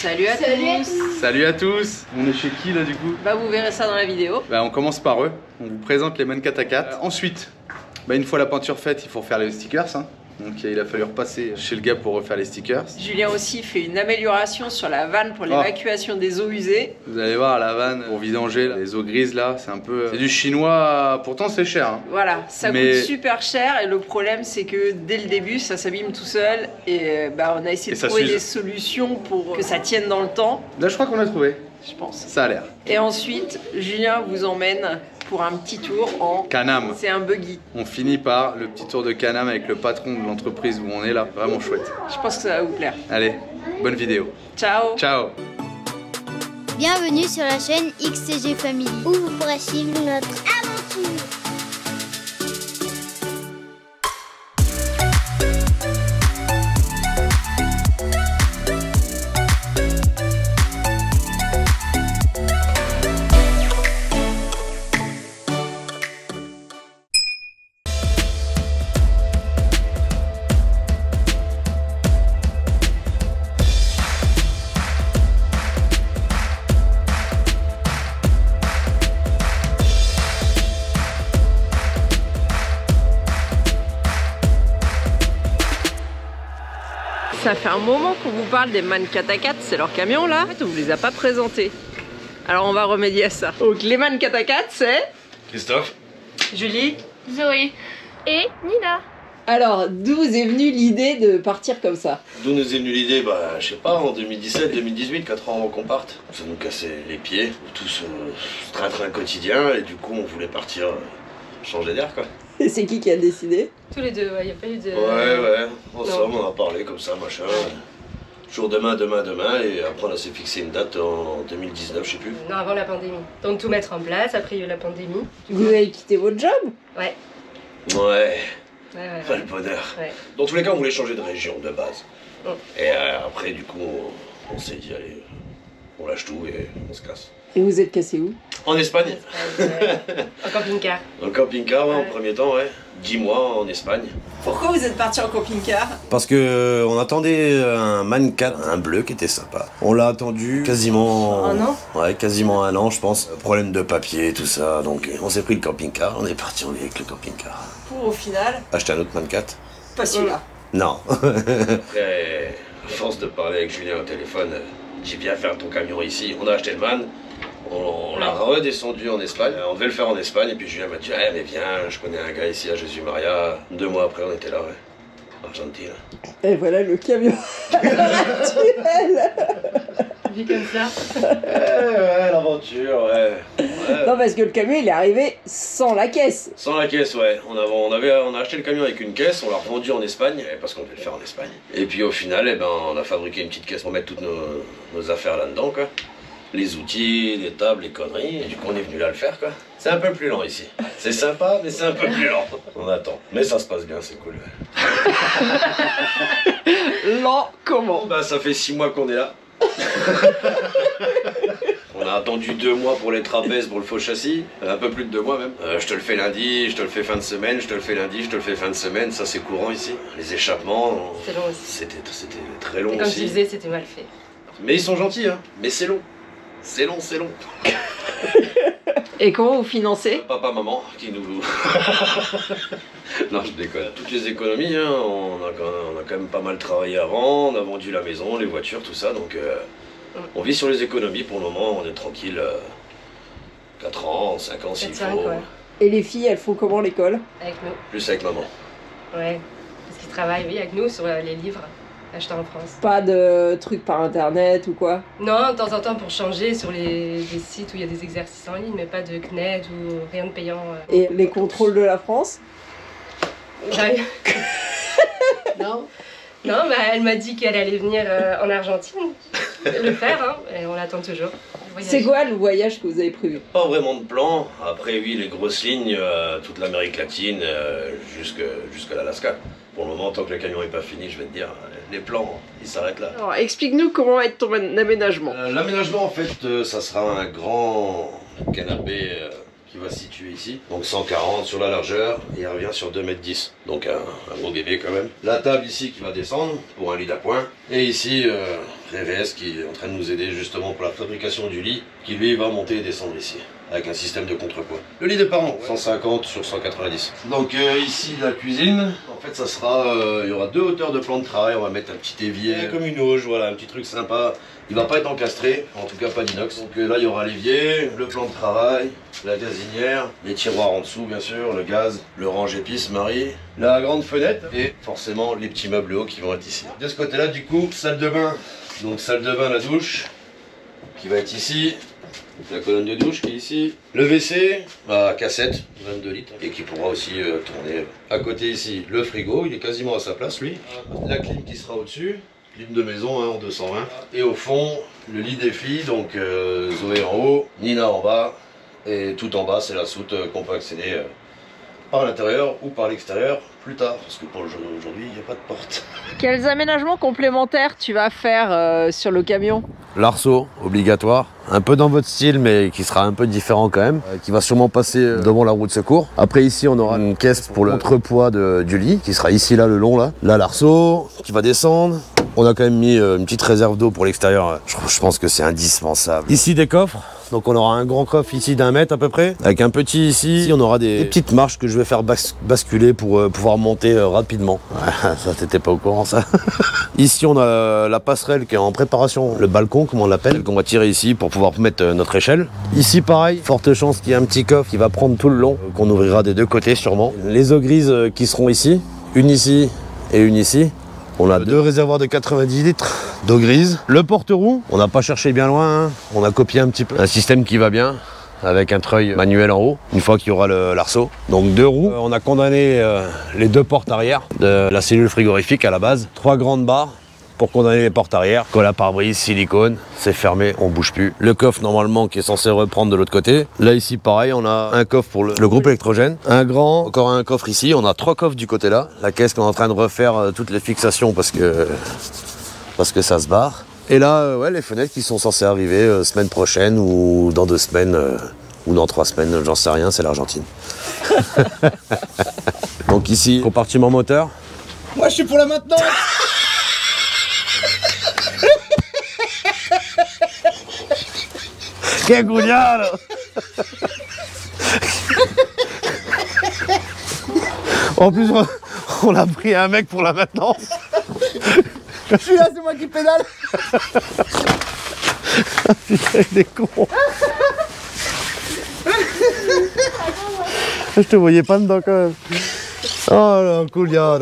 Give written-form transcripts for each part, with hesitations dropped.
Salut à tous. Salut à tous. On est chez qui là du coup? Bah vous verrez ça dans la vidéo. Bah on commence par eux. On vous présente les Man 4x4. Ensuite, bah, une fois la peinture faite, il faut refaire les stickers. Hein. Donc il a fallu repasser chez le gars pour refaire les stickers. Julien aussi fait une amélioration sur la vanne pour l'évacuation des eaux usées. Vous allez voir la vanne pour vidanger là, les eaux grises là, c'est un peu... C'est du chinois, pourtant c'est cher. Hein. Voilà, ça coûte super cher et le problème c'est que dès le début ça s'abîme tout seul et bah, on a essayé de trouver des solutions pour que ça tienne dans le temps. Là je crois qu'on a trouvé. Je pense. Ça a l'air. Et ensuite, Julien vous emmène pour un petit tour en Can-Am. C'est un buggy. On finit par le petit tour de Can-Am avec le patron de l'entreprise où on est là. Vraiment chouette. Je pense que ça va vous plaire. Allez, bonne vidéo. Ciao. Ciao. Bienvenue sur la chaîne XCG Family où vous pourrez suivre notre aventure. Ça fait un moment qu'on vous parle des Man 4x4, c'est leur camion là. En fait, on vous les a pas présentés. Alors on va remédier à ça. Donc les Man 4x4, c'est Christophe. Julie, Zoé et Nina. Alors, d'où vous est venue l'idée de partir comme ça? D'où nous est venue l'idée? Bah, je sais pas, en 2017-2018, 4 ans avant qu'on parte. Ça nous cassait les pieds, tout ce train-train quotidien, et du coup, on voulait partir changer d'air, quoi. Et c'est qui a décidé? Tous les deux, ouais, y a pas eu de... Ouais, ensemble, on a parlé comme ça, machin. Jour demain, et après, on s'est fixé une date en 2019, je sais plus. Non, avant la pandémie. Donc tout mettre en place, après il y a eu la pandémie. Vous avez quitté votre job? Ouais. Ouais. Ouais. Pas le bonheur. Ouais. Dans tous les cas, on voulait changer de région de base. Mm. Et après, du coup, on s'est dit, allez, on lâche tout et on se casse. Et vous êtes cassé où? En Espagne. En camping-car. En camping-car, ouais, Ouais. en premier temps, ouais. 10 mois en Espagne. Pourquoi vous êtes parti en camping-car? Parce que on attendait un Man 4, un bleu qui était sympa. On l'a attendu quasiment... Un an? Ouais, quasiment un an, je pense. Problème de papier, tout ça. Donc on s'est pris le camping-car, on est parti avec le camping-car. Pour au final, Acheter un autre Man 4? pas celui-là. Non. Après, à force de parler avec Julien au téléphone, j'ai bien faire ton camion ici. On a acheté le van, on l'a redescendu en Espagne. On devait le faire en Espagne, et puis Julien m'a dit, ah, mais viens, je connais un gars ici à Jésus-Maria. 2 mois après, on était là, ouais. Argentine. Et voilà le camion actuel. Vu comme ça. Ouais, l'aventure, ouais. Non, parce que le camion il est arrivé sans la caisse. Sans la caisse, ouais. On a acheté le camion avec une caisse, on l'a revendu en Espagne, parce qu'on devait le faire en Espagne. Et puis au final, eh ben, on a fabriqué une petite caisse pour mettre toutes nos affaires là-dedans, quoi. Les outils, les tables, les conneries, et du coup on est venu là le faire, quoi. C'est un peu plus lent ici. C'est sympa, mais c'est un peu plus lent. On attend. Mais ça se passe bien, c'est cool. Lent comment? Bah ça fait 6 mois qu'on est là. On a attendu 2 mois pour les trapèzes, pour le faux châssis, un peu plus de 2 mois même. Je te le fais lundi, je te le fais fin de semaine, je te le fais lundi, je te le fais fin de semaine, ça c'est courant ici. Les échappements, C'est long aussi. c'était très long Et comme tu aussi. disais, c'était mal fait. Mais ils sont gentils, hein, mais c'est long. C'est long, c'est long. Et comment vous financez? Papa, maman, qui nous... Non, je déconne. Toutes les économies, hein, on a quand même pas mal travaillé avant, on a vendu la maison, les voitures, tout ça, donc on vit sur les économies pour le moment, on est tranquille. 4 ans, 5 ans s'il 4-5, faut. ouais. Et les filles elles font comment l'école? Avec nous. Plus avec maman. Ouais. Parce qu'ils travaillent, oui, avec nous sur les livres achetés en France. Pas de trucs par internet ou quoi? Non, de temps en temps pour changer sur des sites où il y a des exercices en ligne, mais pas de CNET ou rien de payant. Et les contrôles de la France? Non. Non, bah, elle m'a dit qu'elle allait venir en Argentine le faire, hein, et on l'attend toujours. C'est quoi le voyage que vous avez prévu? Pas vraiment de plan. Après, oui, les grosses lignes, toute l'Amérique latine, jusqu'à l'Alaska. Pour le moment, tant que le camion n'est pas fini, je vais te dire, les plans, ils s'arrêtent là. Alors explique-nous comment va être ton aménagement. L'aménagement, en fait, ça sera un grand canapé qui va se situer ici. Donc 140 sur la largeur, et il revient sur 2,10 m. Donc un gros bébé quand même. La table ici qui va descendre pour un lit d'appoint. Et ici, RVS qui est en train de nous aider justement pour la fabrication du lit, qui lui va monter et descendre ici, avec un système de contrepoids. Le lit des parents, 150 sur 190. Donc ici la cuisine, en fait ça sera, il y aura 2 hauteurs de plan de travail, on va mettre un petit évier comme une auge, voilà, un petit truc sympa. Il va pas être encastré, en tout cas pas d'inox. Donc là il y aura l'évier, le plan de travail, la gazinière, les tiroirs en dessous bien sûr, le gaz, le range épices, Marie, la grande fenêtre et forcément les petits meubles hauts qui vont être ici. De ce côté là du coup, salle de bain, donc salle de bain, la douche qui va être ici, la colonne de douche qui est ici, le WC à cassette, 22 litres, et qui pourra aussi tourner. À côté ici, le frigo, il est quasiment à sa place lui, la clim qui sera au-dessus. Clim de maison hein, en 220. Et au fond, le lit des filles, donc Zoé en haut, Nina en bas. Et tout en bas, c'est la soute qu'on peut accéder par l'intérieur ou par l'extérieur plus tard. Parce que pour aujourd'hui, il n'y a pas de porte. Quels aménagements complémentaires tu vas faire sur le camion? L'arceau, obligatoire. Un peu dans votre style, mais qui sera un peu différent quand même. Qui va sûrement passer devant la roue de secours. Après ici, on aura une caisse pour le contrepoids du lit, qui sera ici, là, le long, là. Là, l'arceau, qui va descendre. On a quand même mis une petite réserve d'eau pour l'extérieur. Je pense que c'est indispensable. Ici, des coffres. Donc on aura un grand coffre ici d'1 mètre à peu près. Avec un petit ici. On aura des petites marches que je vais faire basculer pour pouvoir monter rapidement. Ça, t'étais pas au courant, ça. Ici, on a la passerelle qui est en préparation. Le balcon, comme on l'appelle, qu'on va tirer ici pour pouvoir mettre notre échelle. Ici, pareil. Forte chance qu'il y ait un petit coffre qui va prendre tout le long. Qu'on ouvrira des 2 côtés sûrement. Les eaux grises qui seront ici. Une ici et une ici. On a 2 réservoirs de 90 litres d'eau grise. Le porte-roue, on n'a pas cherché bien loin, hein. On a copié un petit peu. Un système qui va bien, avec un treuil manuel en haut, une fois qu'il y aura l'arceau. Donc 2 roues. On a condamné les 2 portes arrière de la cellule frigorifique à la base. 3 grandes barres pour condamner les portes arrière. Colle à pare-brise, silicone, c'est fermé, on bouge plus. Le coffre normalement qui est censé reprendre de l'autre côté. Là ici pareil, on a un coffre pour le groupe électrogène. Un grand, encore un coffre ici. On a 3 coffres du côté là. La caisse qu'on est en train de refaire toutes les fixations parce que ça se barre. Et là, ouais, les fenêtres qui sont censées arriver semaine prochaine ou dans 2 semaines ou dans 3 semaines, j'en sais rien, c'est l'Argentine. Donc ici, compartiment moteur. Moi je suis pour la maintenance. Que gouliard. En plus, on a pris un mec pour la maintenance. Je suis là, c'est moi qui pédale. Putain, des cons. Je te voyais pas dedans quand même. Oh là, gouliard.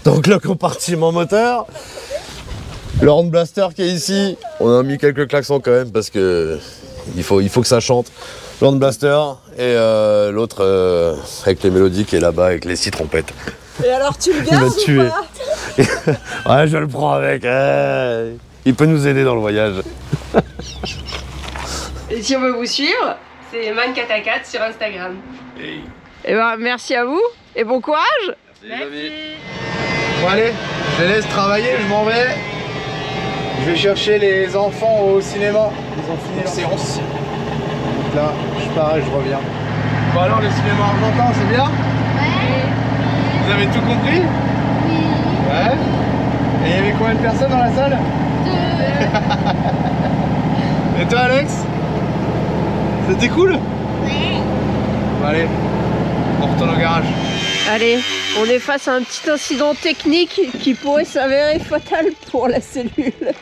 Donc le compartiment moteur. Le Horn Blaster qui est ici, on a mis quelques klaxons quand même parce que il faut que ça chante. Le Horn Blaster et l'autre avec les mélodies qui est là-bas avec les 6 trompettes. Et alors tu le gardes ou pas? Ouais, je le prends avec. Il peut nous aider dans le voyage. Et si on veut vous suivre, c'est Man4A4 sur Instagram. Et ben merci à vous et bon courage. Merci. Bon allez, je les laisse travailler, je m'en vais. Je vais chercher les enfants au cinéma. Ils ont fini leur séance. Donc là, je pars et je reviens. Bon alors, le cinéma argentin, c'est bien? Ouais. Vous avez tout compris? Oui. Ouais. Et il y avait combien de personnes dans la salle? 2. Et toi, Alex? C'était cool? Ouais. Bon allez, on retourne au garage. Allez, on est face à un petit incident technique qui pourrait s'avérer fatal pour la cellule.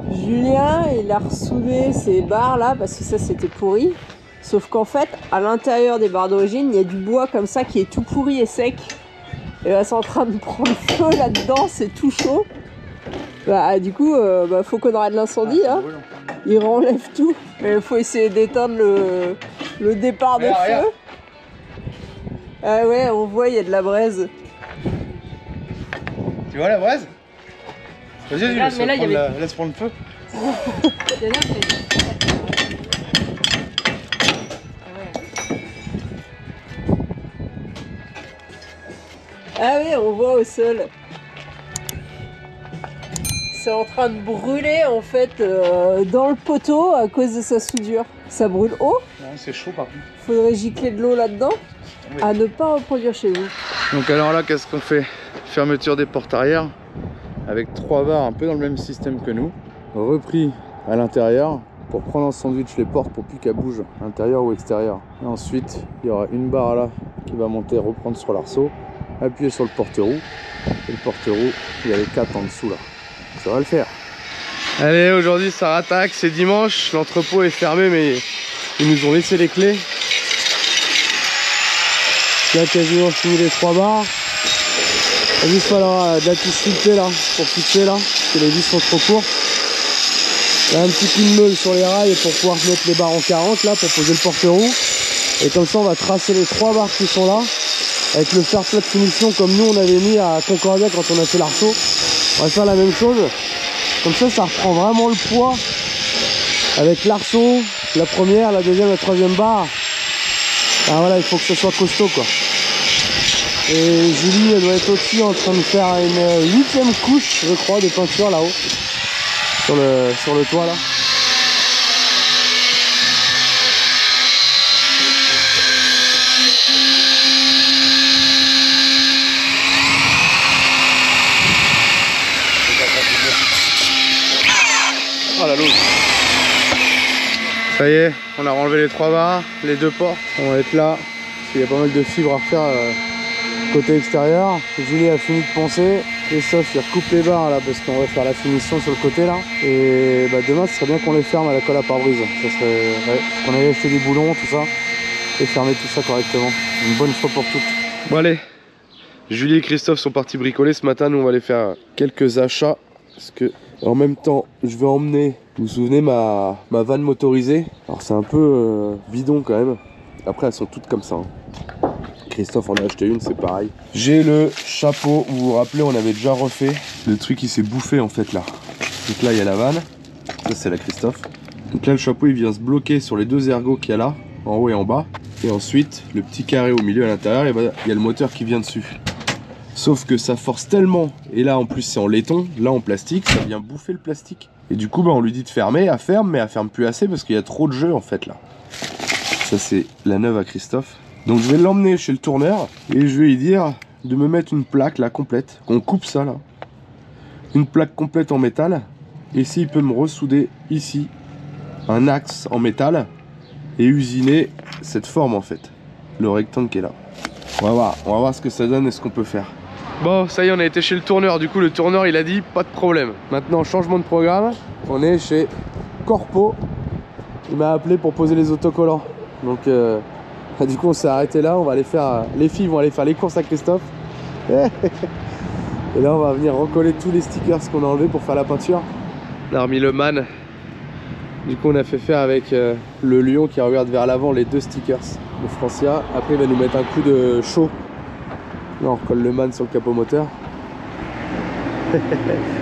Julien, il a ressoudé ces barres là parce que ça c'était pourri. Sauf qu'en fait, à l'intérieur des barres d'origine, il y a du bois comme ça qui est tout pourri et sec. Et là, c'est en train de prendre feu là-dedans, c'est tout chaud. Bah, du coup, faut qu'on arrête l'incendie. Hein. Il renlève tout. Mais il faut essayer d'éteindre le départ de feu. Ah ouais, on voit, il y a de la braise. Tu vois la braise? Vas-y, laisse prendre le feu. Ah oui, on voit au sol. C'est en train de brûler en fait dans le poteau à cause de sa soudure. Ça brûle haut. Non, c'est chaud par contre. Faudrait gicler de l'eau là-dedans. Oui. À ne pas reproduire chez vous. Donc alors là, qu'est-ce qu'on fait? fermeture des portes arrière avec 3 barres un peu dans le même système que nous. Repris à l'intérieur pour prendre en sandwich les portes pour plus qu'elles bougent, intérieur ou extérieur. Et ensuite, il y aura une barre là qui va monter, reprendre sur l'arceau, appuyer sur le porte-roue. Et le porte-roue, il y a les 4 en dessous là. Ça va le faire. Allez, aujourd'hui ça rattaque, c'est dimanche, l'entrepôt est fermé mais ils nous ont laissé les clés. Là quasiment fini les 3 barres. Il va juste falloir de la piscine là pour fixer là, parce que les vis sont trop courtes. Là un petit coup de meule sur les rails pour pouvoir mettre les barres en 40 là pour poser le porte-roue. Et comme ça on va tracer les 3 barres qui sont là avec le fer plat de finition comme nous on avait mis à Concordia quand on a fait l'arceau. On va faire la même chose. Comme ça reprend vraiment le poids avec l'arceau, la première, la deuxième, la troisième barre. Ah voilà, il faut que ce soit costaud quoi. Et Julie elle doit être aussi en train de faire une 8e couche je crois de peinture là-haut. Sur le toit là. Oh la louche. Ça y est, on a renlevé les 3 barres, les 2 portes. On va être là, parce qu'il y a pas mal de fibres à refaire côté extérieur. Julie a fini de poncer. Christophe il recoupe les barres là parce qu'on va faire la finition sur le côté là. Et bah, demain ce serait bien qu'on les ferme à la colle à pare-brise. Ça serait qu'on aille acheter des boulons, tout ça, et fermer tout ça correctement. Une bonne fois pour toutes. Bon allez, Julie et Christophe sont partis bricoler ce matin. Nous on va aller faire quelques achats. Parce que en même temps je vais emmener, vous vous souvenez, ma vanne motorisée. Alors c'est un peu bidon quand même. Après elles sont toutes comme ça hein. Christophe en a acheté une, c'est pareil. J'ai le chapeau, vous vous rappelez on avait déjà refait. Le truc il s'est bouffé en fait là. Donc là il y a la vanne. Ça c'est la Christophe. Donc là le chapeau il vient se bloquer sur les 2 ergots qu'il y a là, en haut et en bas. Et ensuite le petit carré au milieu à l'intérieur, il y a le moteur qui vient dessus. Sauf que ça force tellement, et là en plus c'est en laiton, là en plastique, ça vient bouffer le plastique. Et du coup bah, on lui dit de fermer, elle ferme, mais elle ferme plus assez parce qu'il y a trop de jeu en fait là. Ça c'est la neuve à Christophe. Donc je vais l'emmener chez le tourneur et je vais lui dire de me mettre une plaque là complète, qu'on coupe ça là. Une plaque complète en métal, et s'il peut me ressouder ici un axe en métal et usiner cette forme en fait, le rectangle qui est là. On va voir ce que ça donne et ce qu'on peut faire. Bon, ça y est, on a été chez le tourneur. Du coup, le tourneur, il a dit pas de problème. Maintenant, changement de programme. On est chez Corpo. Il m'a appelé pour poser les autocollants. Donc, du coup, on s'est arrêté là. On va aller faire. Les filles vont aller faire les courses à Christophe. Et là, on va venir recoller tous les stickers qu'on a enlevés pour faire la peinture. On a remis le man. Du coup, on a fait faire avec le lion qui regarde vers l'avant les 2 stickers de Francia. Après, il va nous mettre un coup de chaud. Là, on recolle le man sur le capot moteur.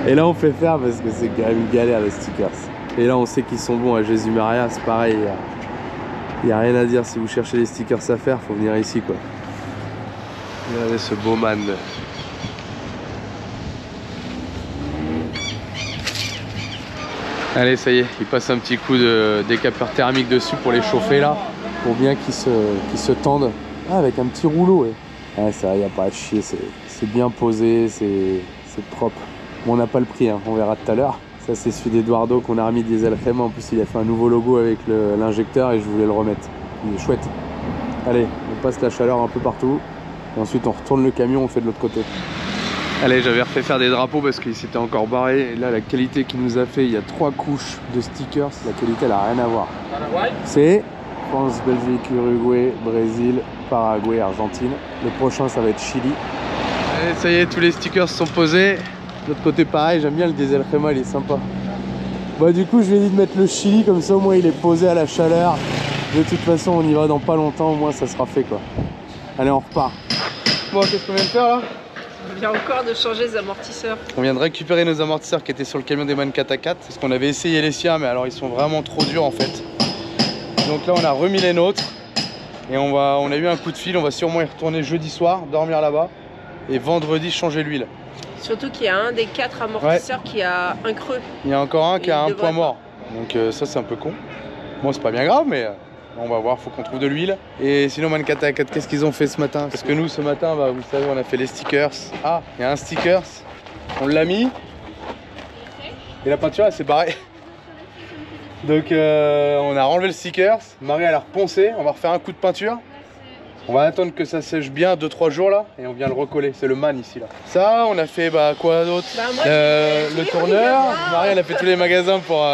Et là, on fait faire parce que c'est quand même une galère les stickers. Et là, on sait qu'ils sont bons à Jésus Maria. C'est pareil. Il n'y a rien à dire. Si vous cherchez les stickers à faire, faut venir ici quoi. Regardez ce beau man. Allez, ça y est, il passe un petit coup de décapeur thermique dessus pour les chauffer là, pour bien qu'ils se tendent. Ah, avec un petit rouleau. Ouais. Ah, ça, il n'y a pas à chier, c'est bien posé, c'est propre. Bon, on n'a pas le prix, hein, on verra tout à l'heure. Ça, c'est celui d'Eduardo qu'on a remis diesel crème. En plus, il a fait un nouveau logo avec l'injecteur et je voulais le remettre. Il est chouette. Allez, on passe la chaleur un peu partout. Et ensuite, on retourne le camion, on fait de l'autre côté. Allez, j'avais refait faire des drapeaux parce qu'il s'était encore barré. Et là, la qualité qu'il nous a fait, il y a 3 couches de stickers. La qualité, elle n'a rien à voir. C'est France, Belgique, Uruguay, Brésil, Paraguay, Argentine. Le prochain, ça va être Chili. Allez, ça y est, tous les stickers sont posés. De l'autre côté, pareil, j'aime bien le diesel crema, il est sympa. Bah, du coup, je lui ai dit de mettre le Chili, comme ça, au moins, il est posé à la chaleur. De toute façon, on y va dans pas longtemps, au moins, ça sera fait, quoi. Allez, on repart. Bon, qu'est-ce qu'on vient de faire, là? On vient encore de changer les amortisseurs. On vient de récupérer nos amortisseurs qui étaient sur le camion des Man 4x4. Parce qu'on avait essayé les siens, mais alors, ils sont vraiment trop durs, en fait. Donc là, on a remis les nôtres. Et on a eu un coup de fil, on va sûrement y retourner jeudi soir, dormir là-bas. Et vendredi, changer l'huile. Surtout qu'il y a un des 4 amortisseurs qui a un creux. Il y a encore un qui a un point mort. Donc ça, c'est un peu con. Bon, c'est pas bien grave, mais On va voir, faut qu'on trouve de l'huile. Et sinon, Mankata, qu'est-ce qu'ils ont fait ce matin? Parce que nous, ce matin, bah, vous savez, on a fait les stickers. Ah, il y a un stickers. On l'a mis. Et la peinture, elle s'est barrée. Donc, on a enlevé le stickers. Marie, elle a reponcé. On va refaire un coup de peinture. On va attendre que ça sèche bien 2-3 jours là. Et on vient le recoller. C'est le man ici là. Ça, on a fait bah, quoi d'autre? Le tourneur. Marie, elle a fait tous les magasins pour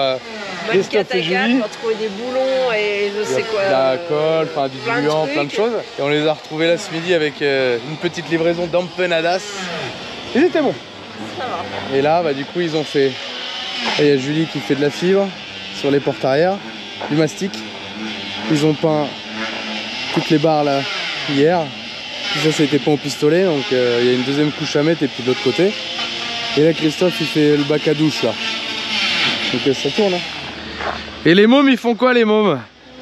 Christophe et Julie. Pour trouver des boulons et je sais quoi. La colle, enfin du diluant, plein de choses. Et on les a retrouvés là ce midi avec une petite livraison d'empanadas. Ils étaient bons. Ça va. Et là, bah, du coup, ils ont fait. Il y a Julie qui fait de la fibre sur les portes arrière, du mastic. Ils ont peint toutes les barres là hier. Tout ça, été peint au pistolet. Donc il y a une deuxième couche à mettre et puis de l'autre côté. Et là, Christophe, il fait le bac à douche là. Donc ça tourne. Hein. Et les mômes, ils font quoi les mômes?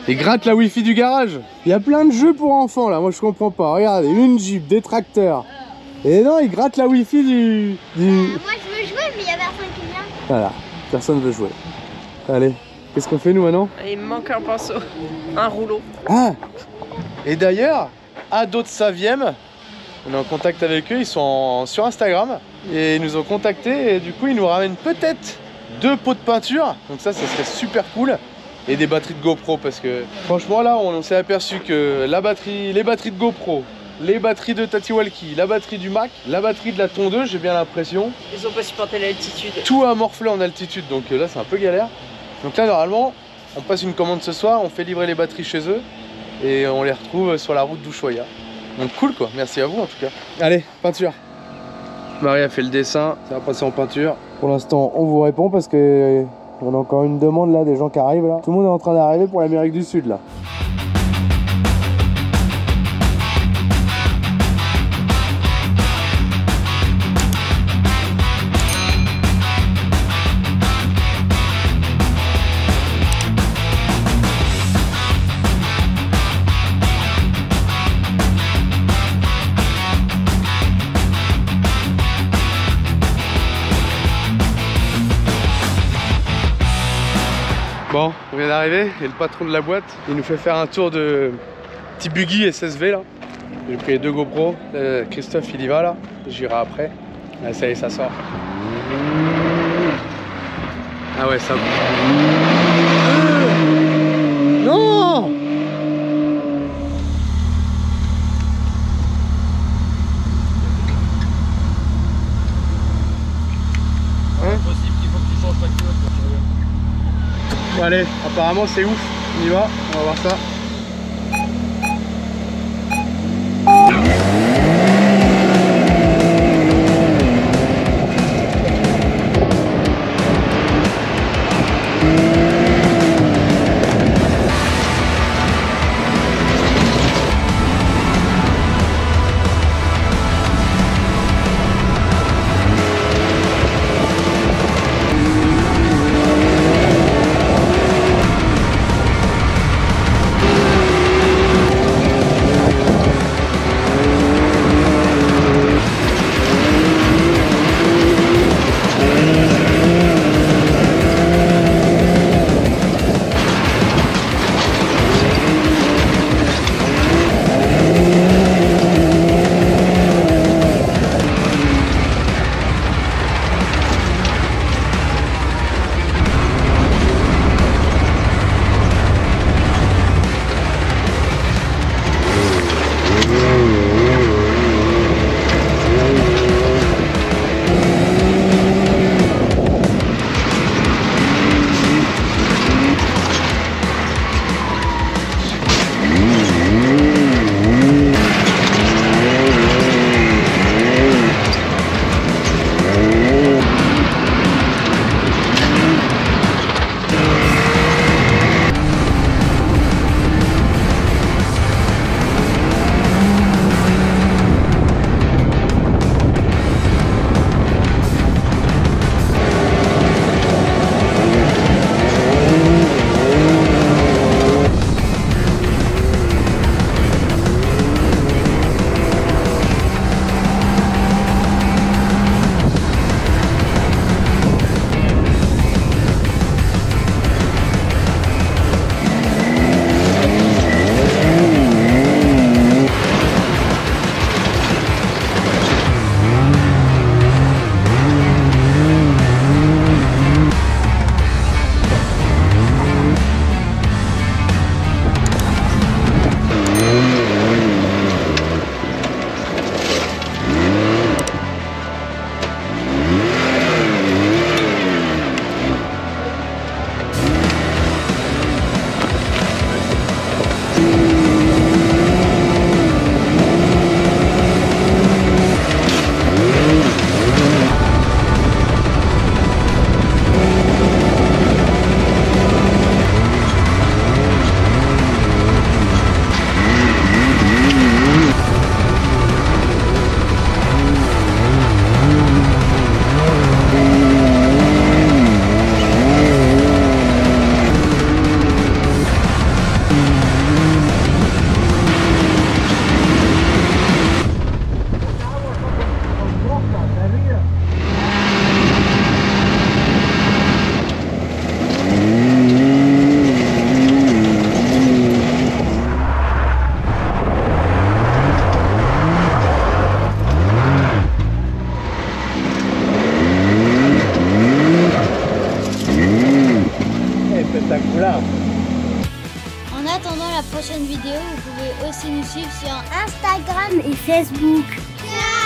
Ils grattent la wifi du garage. Il y a plein de jeux pour enfants là, moi je comprends pas. Regardez, une Jeep, des tracteurs. Et non, ils grattent la wifi du... Moi je veux jouer mais il y a personne qui vient. Voilà, personne veut jouer. Allez, qu'est-ce qu'on fait nous maintenant? Il me manque un pinceau, un rouleau. Ah! Et d'ailleurs, à d'autres Savième, on est en contact avec eux, ils sont sur Instagram. Et ils nous ont contactés et du coup ils nous ramènent peut-être 2 pots de peinture. Donc ça serait super cool. Et des batteries de GoPro parce que franchement là on s'est aperçu que les batteries de GoPro, les batteries de Tatiwalki, la batterie du Mac, la batterie de la tondeuse, j'ai bien l'impression. Ils ont pas supporté l'altitude. Tout a morflé en altitude donc là c'est un peu galère. Donc là normalement on passe une commande ce soir, on fait livrer les batteries chez eux et on les retrouve sur la route d'Ushuaïa. Donc cool quoi, merci à vous en tout cas. Allez, peinture. Marie a fait le dessin, ça va passer en peinture. Pour l'instant on vous répond parce que on a encore une demande là, des gens qui arrivent là. Tout le monde est en train d'arriver pour l'Amérique du Sud là. Bon, on vient d'arriver et le patron de la boîte, il nous fait faire un tour de petit buggy SSV là. J'ai pris les 2 GoPro, Christophe il y va là, j'irai après. Là ça y est, ça sort. Ah ouais, ça... Non! Possible qu'il faut que tu changes ta culotte quand tu reviens. Bon, allez, apparemment c'est ouf, on y va, on va voir ça. attendant la prochaine vidéo, vous pouvez aussi nous suivre sur Instagram et Facebook. Ciao!